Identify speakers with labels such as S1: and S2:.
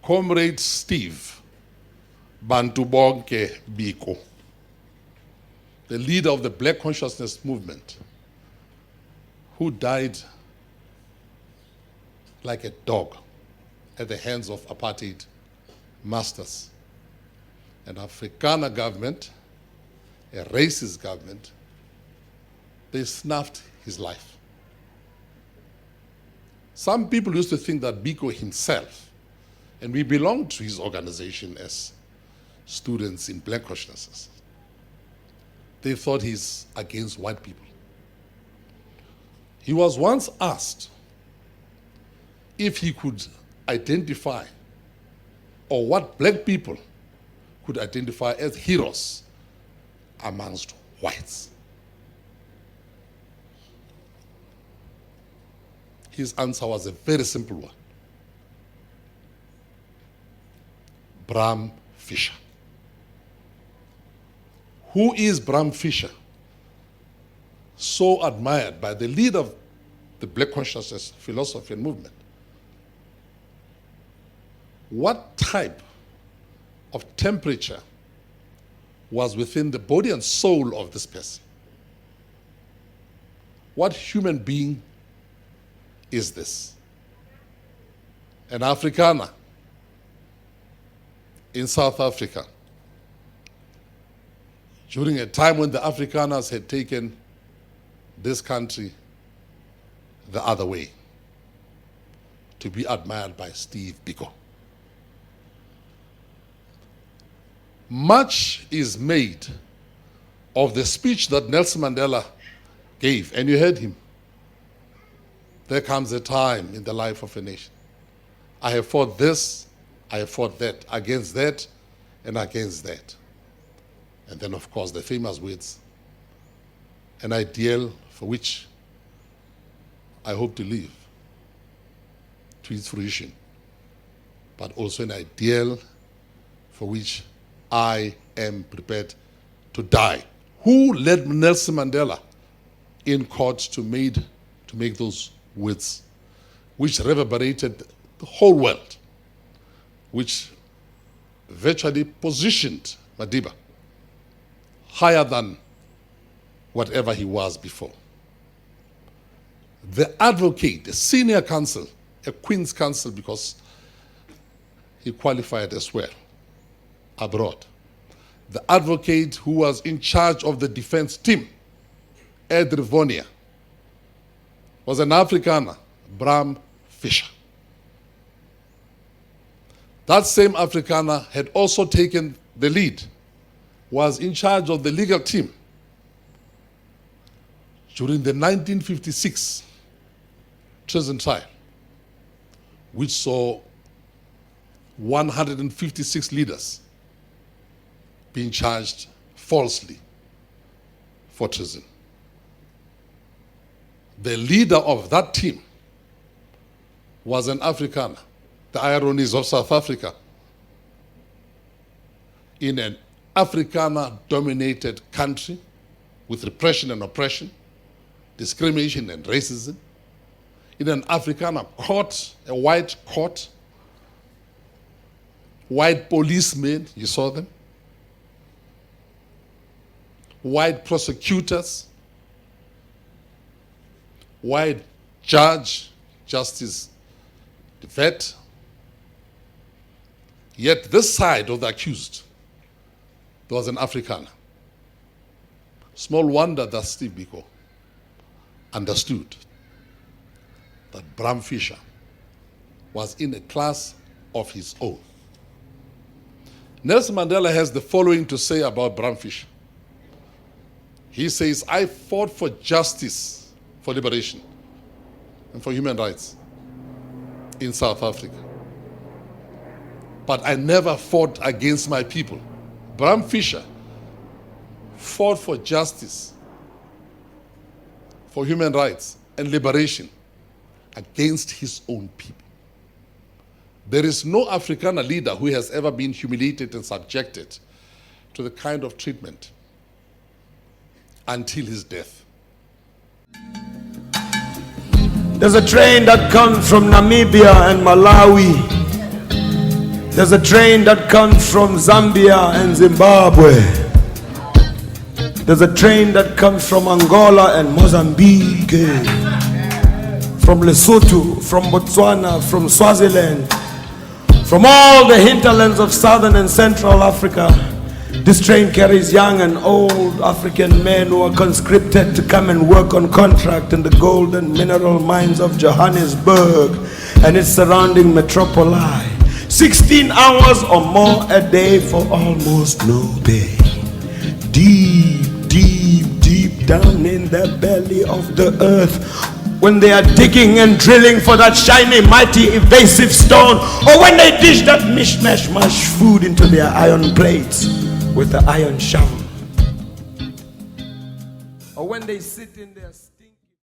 S1: Comrade Steve Bantu Bonke Biko, the leader of the Black Consciousness Movement, who died like a dog at the hands of apartheid masters. An Afrikaner government, a racist government, they snuffed his life. Some people used to think that Biko himself, and we belonged to his organization as students in Black Consciousness, they thought he's against white people. He was once asked if he could identify, or what black people could identify as heroes amongst whites. His answer was a very simple one. Bram Fischer. Who is Bram Fischer? So admired by the leader of the Black Consciousness philosophy and movement. What type of temperature was within the body and soul of this person? What human being is this? An Afrikaner in South Africa, during a time when the Afrikaners had taken this country the other way, to be admired by Steve Biko. Much is made of the speech that Nelson Mandela gave, and you heard him. There comes a time in the life of a nation. I have fought this, I have fought that, against that, and against that. And then, of course, the famous words, an ideal for which I hope to live to its fruition, but also an ideal for which I am prepared to die. Who led Nelson Mandela in court to make those words, which reverberated the whole world, which virtually positioned Madiba higher than whatever he was before? The advocate, the senior counsel, a Queen's counsel because he qualified as well abroad. The advocate who was in charge of the defense team at Rivonia was an Afrikaner, Bram Fischer. That same Afrikaner had also taken the lead, was in charge of the legal team during the 1956 treason trial, which saw 156 leaders being charged falsely for treason. The leader of that team was an Afrikaner. The ironies of South Africa. In an Afrikaner-dominated country with repression and oppression, discrimination and racism, in an Afrikaner court, a white court, white policemen, you saw them, white prosecutors, white judge, Justice the vet. Yet this side of the accused, there was an Afrikaner. Small wonder that Steve Biko understood that Bram Fischer was in a class of his own. Nelson Mandela has the following to say about Bram Fischer. He says, I fought for justice, for liberation, and for human rights in South Africa. But I never fought against my people. Bram Fischer fought for justice, for human rights, and liberation against his own people. There is no Afrikaner leader who has ever been humiliated and subjected to the kind of treatment until his death.
S2: There's a train that comes from Namibia and Malawi There's a train that comes from Zambia and Zimbabwe. There's a train that comes from Angola and Mozambique, from Lesotho, from Botswana, from Swaziland, from all the hinterlands of southern and central Africa. This train carries young and old African men who are conscripted to come and work on contract in the gold and mineral mines of Johannesburg and its surrounding metropoli. 16 hours or more a day for almost no pay. Deep, deep, deep down in the belly of the earth, when they are digging and drilling for that shiny, mighty, evasive stone, or when they dish that mishmash food into their iron plates with the iron shovel, or when they sit in their